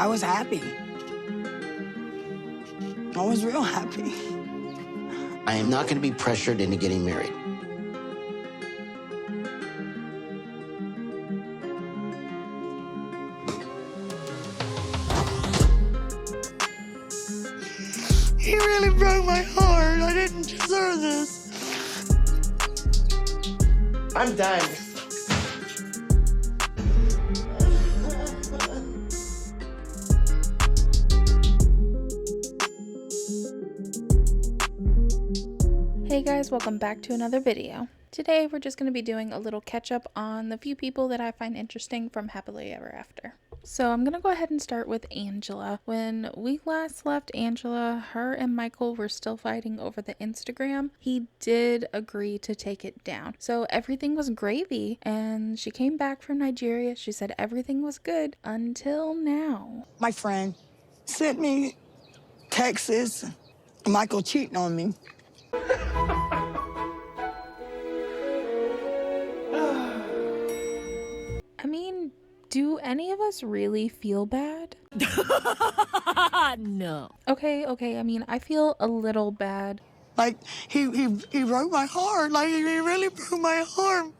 I was happy. I was real happy. I am not going to be pressured into getting married. He really broke my heart. I didn't deserve this. I'm done. Hey guys, welcome back to another video. Today we're just going to be doing a little catch up on the few people that I find interesting from Happily Ever After. So I'm going to go ahead and start with Angela. When we last left Angela, her and Michael were still fighting over the Instagram. He did agree to take it down. So everything was gravy, and she came back from Nigeria. She said everything was good until now. My friend sent me texts, Michael cheating on me. I mean, do any of us really feel bad? No. Okay, I mean, I feel a little bad. Like, he broke my heart. Like, he really broke my heart.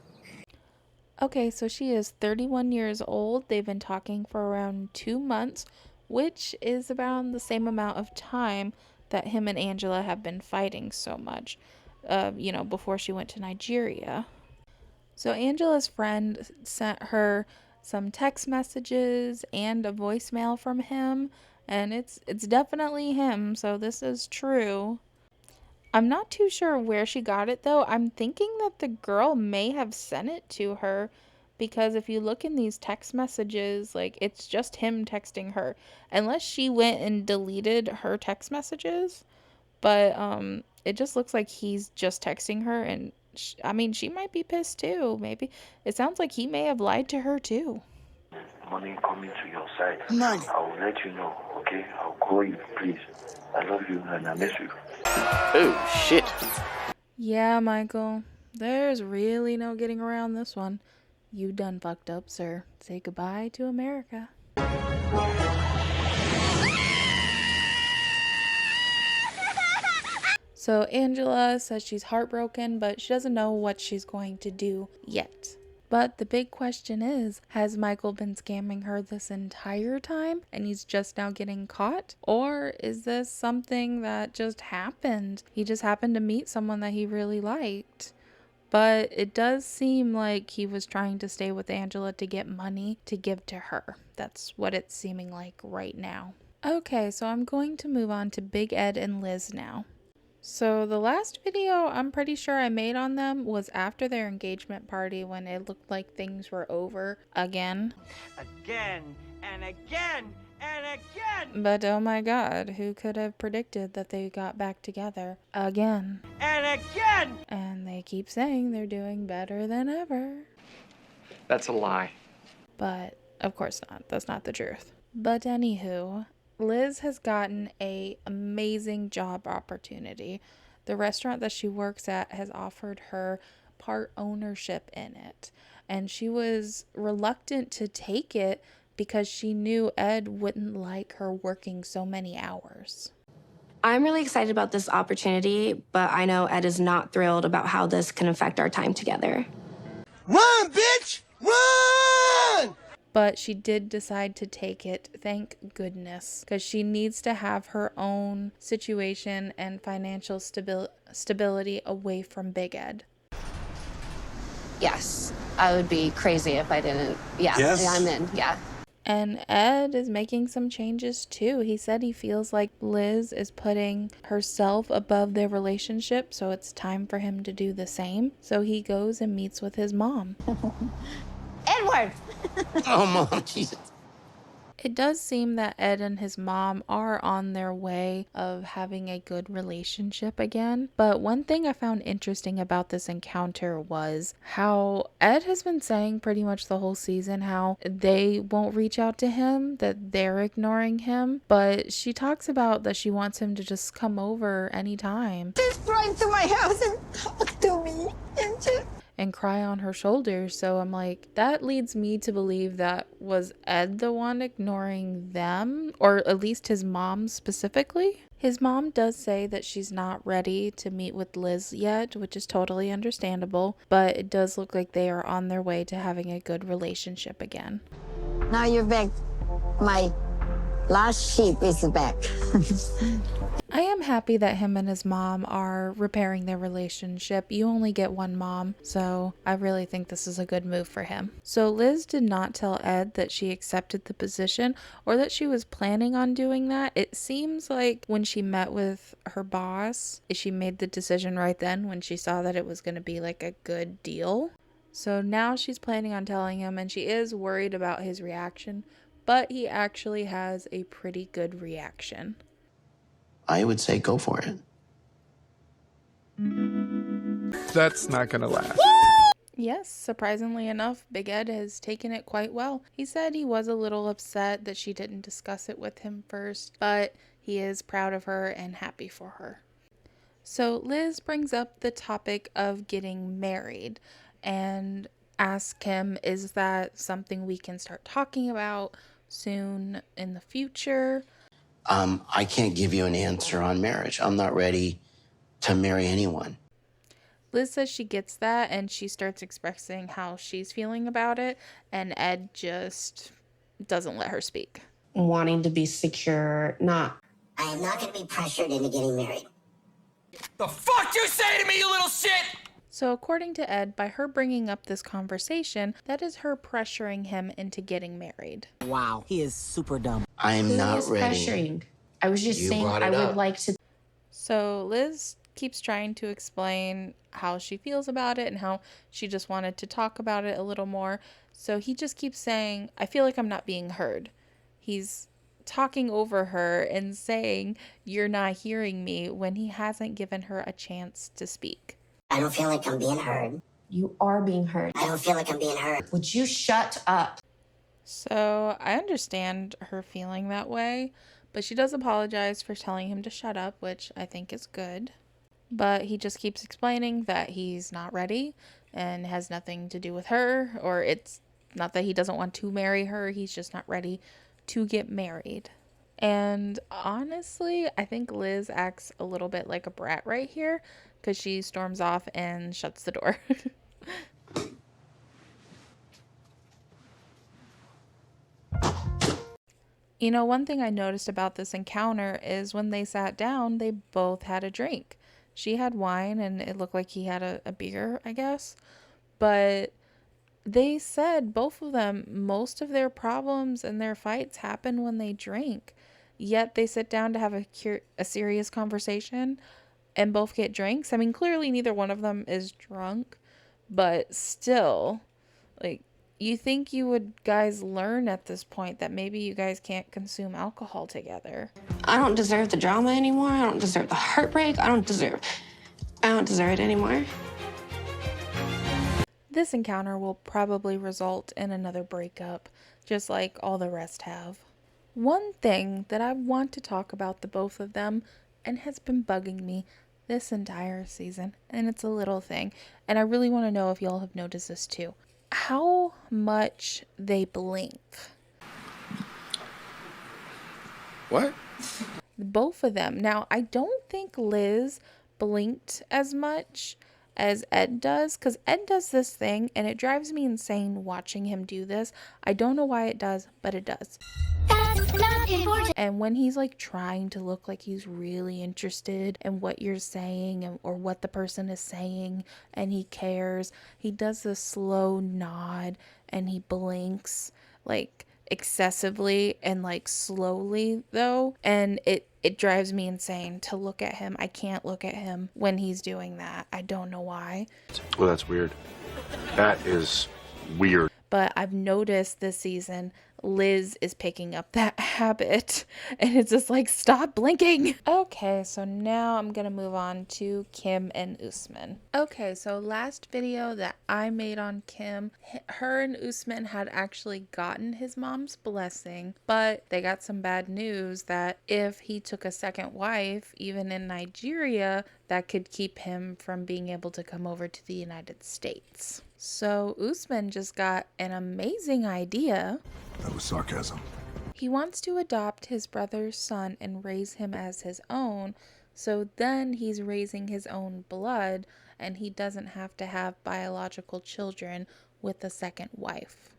Okay, so she is 31 years old. They've been talking for around 2 months, which is around the same amount of time that him and Angela have been fighting so much, before she went to Nigeria. So Angela's friend sent her some text messages and a voicemail from him, and it's definitely him, so this is true. I'm not too sure where she got it though. I'm thinking that the girl may have sent it to her, because if you look in these text messages, like, it's just him texting her, unless she went and deleted her text messages. But it just looks like he's just texting her, and she might be pissed too. Maybe it sounds like he may have lied to her too. Money coming to your side. Money. I will let you know, okay? I'll call you, please. I love you and I miss you. Oh, shit. Yeah, Michael, there's really no getting around this one. You done fucked up, sir. Say goodbye to America. So Angela says she's heartbroken, but she doesn't know what she's going to do yet. But the big question is, has Michael been scamming her this entire time and he's just now getting caught? Or is this something that just happened? He just happened to meet someone that he really liked. But it does seem like he was trying to stay with Angela to get money to give to her. That's what it's seeming like right now. Okay, so I'm going to move on to Big Ed and Liz now. So the last video I'm pretty sure I made on them was after their engagement party, when it looked like things were over again. Again and again and again But oh my god, who could have predicted that they got back together again? and again. And they keep saying they're doing better than ever. That's a lie. But of course not. That's not the truth. But anywho, Liz has gotten an amazing job opportunity. The restaurant that she works at has offered her part ownership in it. And she was reluctant to take it because she knew Ed wouldn't like her working so many hours. I'm really excited about this opportunity, but I know Ed is not thrilled about how this can affect our time together. Run, bitch! Run! But she did decide to take it, thank goodness, because she needs to have her own situation and financial stability away from Big Ed. Yes, I would be crazy if I didn't. Yeah, Yes. I'm in, yeah. And Ed is making some changes too. He said he feels like Liz is putting herself above their relationship, so it's time for him to do the same. So he goes and meets with his mom. Edward! Oh, Mom, Jesus. It does seem that Ed and his mom are on their way of having a good relationship again. But one thing I found interesting about this encounter was how Ed has been saying pretty much the whole season how they won't reach out to him, that they're ignoring him. But she talks about that she wants him to just come over anytime. Just drive to my house and talk to me. and cry on her shoulder. So I'm like, that leads me to believe that was Ed the one ignoring them, or at least his mom specifically. His mom does say that she's not ready to meet with Liz yet, which is totally understandable, but it does look like they are on their way to having a good relationship again. Now you're back. My last sheep is back. I am happy that him and his mom are repairing their relationship. You only get one mom, so I really think this is a good move for him. So Liz did not tell Ed that she accepted the position or that she was planning on doing that. It seems like when she met with her boss, she made the decision right then when she saw that it was going to be like a good deal. So now she's planning on telling him, and she is worried about his reaction, but he actually has a pretty good reaction. I would say go for it. That's not gonna last. Yes, surprisingly enough, Big Ed has taken it quite well. He said he was a little upset that she didn't discuss it with him first, but he is proud of her and happy for her. So Liz brings up the topic of getting married and asks him, is that something we can start talking about soon in the future? I can't give you an answer on marriage. I'm not ready to marry anyone. Liz says she gets that, and she starts expressing how she's feeling about it, and Ed just doesn't let her speak. Wanting to be secure, not. I am not going to be pressured into getting married. The fuck you say to me, you little shit? So according to Ed, by her bringing up this conversation, that is her pressuring him into getting married. Wow, he is super dumb. I'm Who not is ready. pressuring? I was just You saying brought I it would up. like to. So Liz keeps trying to explain how she feels about it and how she just wanted to talk about it a little more. So he just keeps saying, I feel like I'm not being heard. He's talking over her and saying, you're not hearing me, when he hasn't given her a chance to speak. I don't feel like I'm being heard. You are being heard. I don't feel like I'm being heard. Would you shut up? So I understand her feeling that way, but she does apologize for telling him to shut up, which I think is good. But he just keeps explaining that he's not ready and has nothing to do with her, or it's not that he doesn't want to marry her, he's just not ready to get married. And honestly, I think Liz acts a little bit like a brat right here, because she storms off and shuts the door. You know, one thing I noticed about this encounter is when they sat down, they both had a drink. She had wine and it looked like he had a beer, I guess. But they said, both of them, most of their problems and their fights happen when they drink. Yet they sit down to have a serious conversation and both get drinks. I mean, clearly neither one of them is drunk, but still, like, you think you would guys learn at this point that maybe you guys can't consume alcohol together. I don't deserve the drama anymore. I don't deserve the heartbreak. I don't deserve it anymore. This encounter will probably result in another breakup, just like all the rest have. One thing that I want to talk about the both of them, and has been bugging me this entire season, and it's a little thing, and I really want to know if y'all have noticed this too. How much they blink. What? Both of them. Now, I don't think Liz blinked as much as Ed does, because Ed does this thing and it drives me insane watching him do this. I don't know why it does, but it does. That's not important. And when he's like trying to look like he's really interested in what you're saying or what the person is saying and he cares, he does this slow nod and he blinks like excessively and like slowly though, and it drives me insane to look at him. I can't look at him when he's doing that. I don't know why. Well, that's weird. That is weird. But I've noticed this season, Liz is picking up that habit, and it's just like, stop blinking. Okay, so now I'm gonna move on to Kim and Usman. Okay, so last video that I made on Kim, her and Usman had actually gotten his mom's blessing, but they got some bad news that if he took a second wife, even in Nigeria, that could keep him from being able to come over to the United States. So Usman just got an amazing idea. That was sarcasm. He wants to adopt his brother's son and raise him as his own, so then he's raising his own blood and he doesn't have to have biological children with a second wife.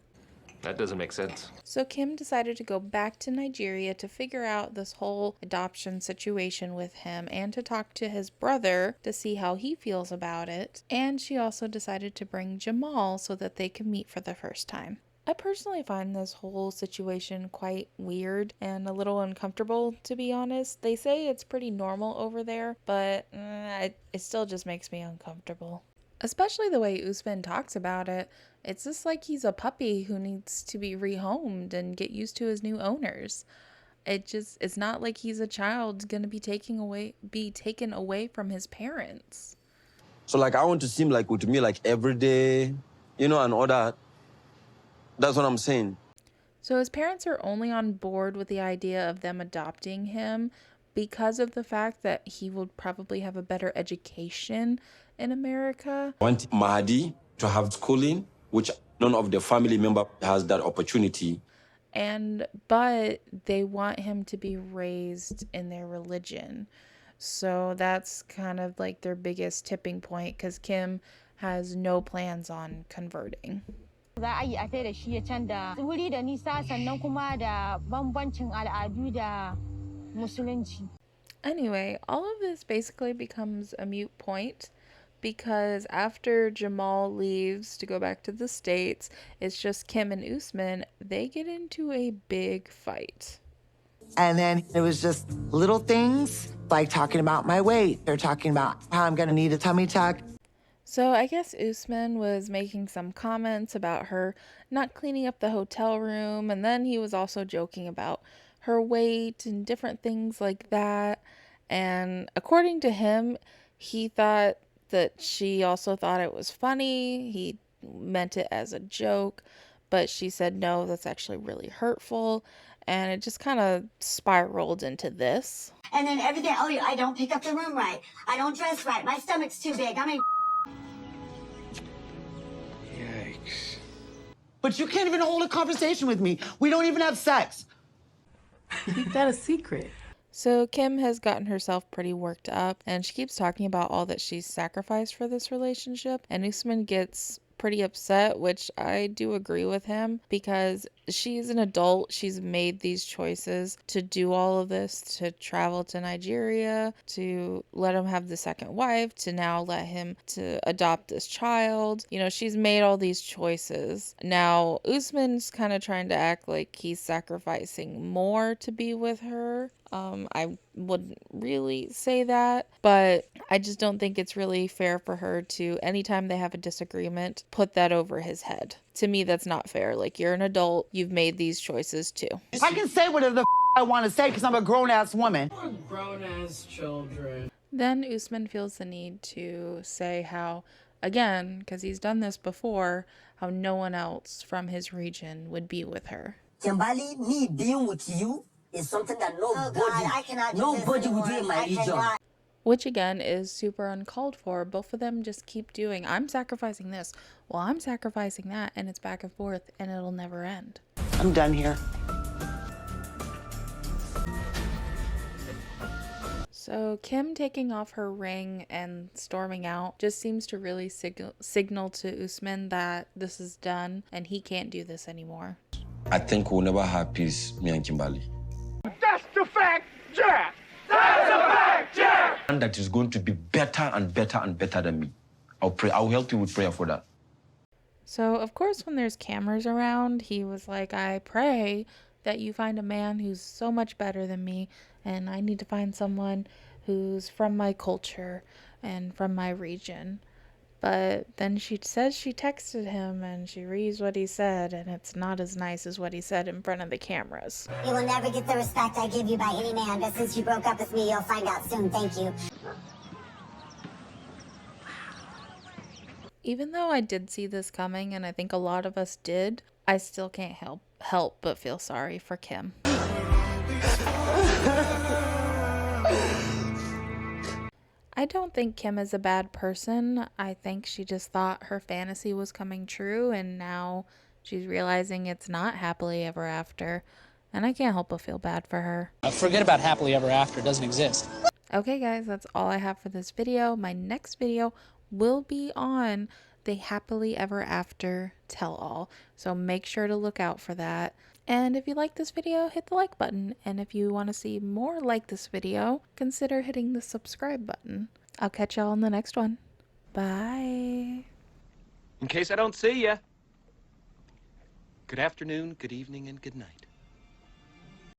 That doesn't make sense. So Kim decided to go back to Nigeria to figure out this whole adoption situation with him and to talk to his brother to see how he feels about it. And she also decided to bring Jamal so that they could meet for the first time. I personally find this whole situation quite weird and a little uncomfortable, to be honest. They say it's pretty normal over there, but it still just makes me uncomfortable. Especially the way Usman talks about it. It's just like he's a puppy who needs to be rehomed and get used to his new owners. It's not like he's a child gonna be taken away from his parents. So like I want to seem like with me like every day, and all that. That's what I'm saying. So his parents are only on board with the idea of them adopting him because of the fact that he would probably have a better education in America. I want Mahdi to have schooling, which none of the family member has that opportunity. But they want him to be raised in their religion. So that's kind of like their biggest tipping point because Kim has no plans on converting. Anyway, all of this basically becomes a moot point because after Jamal leaves to go back to the States, it's just Kim and Usman. They get into a big fight. And then it was just little things like talking about my weight. They're talking about how I'm gonna need a tummy tuck. So I guess Usman was making some comments about her not cleaning up the hotel room, and then he was also joking about her weight and different things like that. And according to him, he thought that she also thought it was funny. He meant it as a joke, but she said, no, that's actually really hurtful. And it just kind of spiraled into this. And then every day, oh, I don't pick up the room right. I don't dress right. My stomach's too big. I mean... Yikes. But you can't even hold a conversation with me. We don't even have sex. Keep that a secret. So Kim has gotten herself pretty worked up and she keeps talking about all that she's sacrificed for this relationship. And Usman gets pretty upset, which I do agree with him because she's an adult. She's made these choices to do all of this, to travel to Nigeria, to let him have the second wife, to now let him to adopt this child. She's made all these choices. Now, Usman's kind of trying to act like he's sacrificing more to be with her. I wouldn't really say that, but I just don't think it's really fair for her to, anytime they have a disagreement, put that over his head. To me, that's not fair. Like, you're an adult. You've made these choices too. I can say whatever the I want to say because I'm a grown-ass woman. We're grown-ass children. Then Usman feels the need to say how, again, because he's done this before, how no one else from his region would be with her. Kimbali, me being with you is something that nobody would do in my region. Which again is super uncalled for. Both of them just keep doing, I'm sacrificing this, well, I'm sacrificing that, and it's back and forth, and it'll never end. I'm done here. So Kim taking off her ring and storming out just seems to really signal to Usman that this is done and he can't do this anymore. I think we'll never have peace, me and Kimberly. That's the fact, Jack! That's the fact, Jack! And that is going to be better and better and better than me. I'll help you with prayer for that. So, of course, when there's cameras around, he was like, I pray that you find a man who's so much better than me, and I need to find someone who's from my culture and from my region. But then she says she texted him and she reads what he said, and it's not as nice as what he said in front of the cameras. You will never get the respect I give you by any man, but since you broke up with me, you'll find out soon. Thank you. Even though I did see this coming, and I think a lot of us did, I still can't help but feel sorry for Kim. I don't think Kim is a bad person. I think she just thought her fantasy was coming true, and now she's realizing it's not happily ever after, and I can't help but feel bad for her. Forget about happily ever after. It doesn't exist. Okay guys, that's all I have for this video. My next video will be on the happily ever after tell-all, so make sure to look out for that. And if you like this video, hit the like button, and if you want to see more like this video, consider hitting the subscribe button. I'll catch y'all in the next one. Bye. In case I don't see ya, good afternoon, good evening, and good night.